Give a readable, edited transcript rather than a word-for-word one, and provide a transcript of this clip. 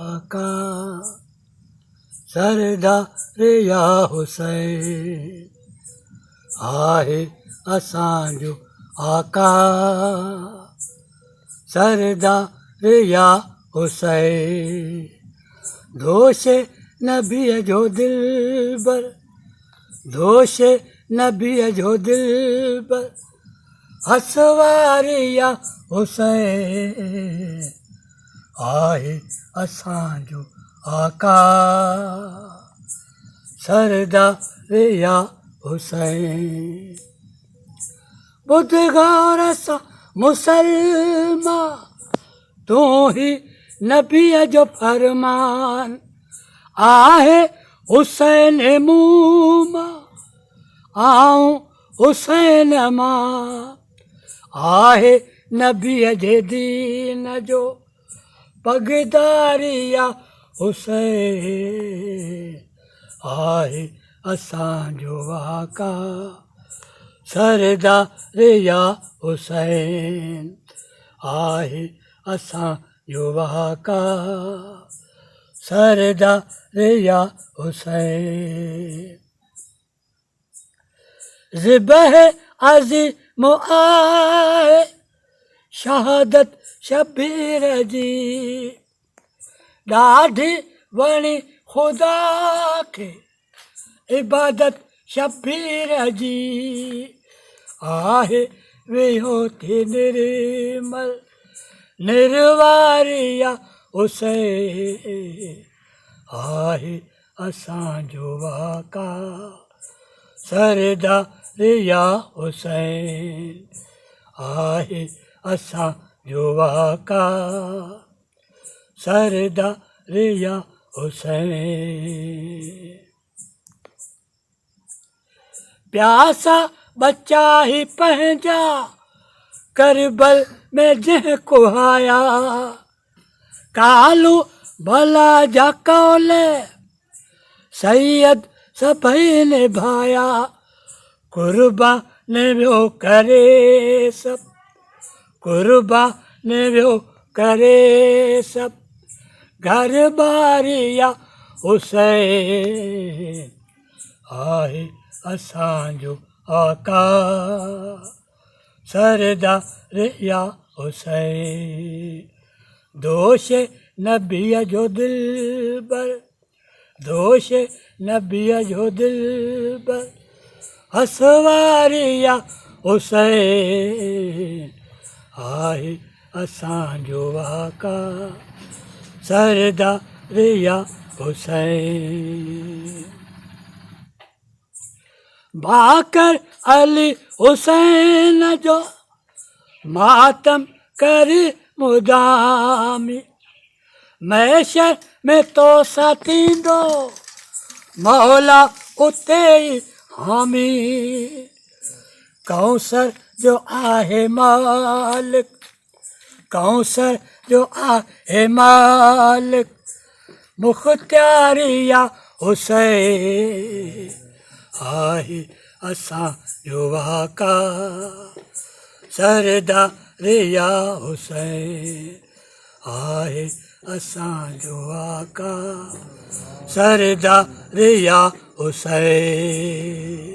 आका सरदार या हुसैन आहे असांजो आका सरदार या हुसैन दोष नबीअ जो दिलबर दोष नबीअ जो दिलबर हसवारी या हुसैन आहे असांजो आका सरदार या हुसैन बुधगार सा मुसलमान तू ही नबीअ जो फरमान आहे हुसैन मुँह मां आऊं हुसैन मां आहे नबीअ जे दीन जो पगदारिया हुसैन आहे असांजो आका सरदार या हुसैन आहे असांजो आका सरदार या हुसैन ज़िबह अज़ीम आहे शहादत शबीर जी ॾाढी वणी ख़ुदा खे इबादत शबीर जी आहे वियो थी निर्मल निर्वारिया हुसैन आहे असांजो आका सरदार या हुसैन आहे असांजो आका सरदार या हुसैन प्यासा बच्चा ही पंहिंजा करबल में जंहिं कुहाया कालू भला जा कौल सैयद सभई निभाया कुर्बान वियो करे सब कुर्बान वियो करे सब घर बारिया हुसैन आहे असांजो आका सरदार या हुसैन दोष नबीअ जो दिलबर दोष नबीअ जो दिलबर हसवारिया हुसैन आहे असांजो आका सरदार या हुसैन बाकर अली हुसैन जो मातम करे मुदामी मैशर में तो सतींदो मौला उते ई हामी कौसर जो आहे मालिक कौसर जो आहे मालिक मुख्तियारिया हुसैन आहे असांजो आका सरदार या हुसैन आहे असांजो आका सरदार या हुसैन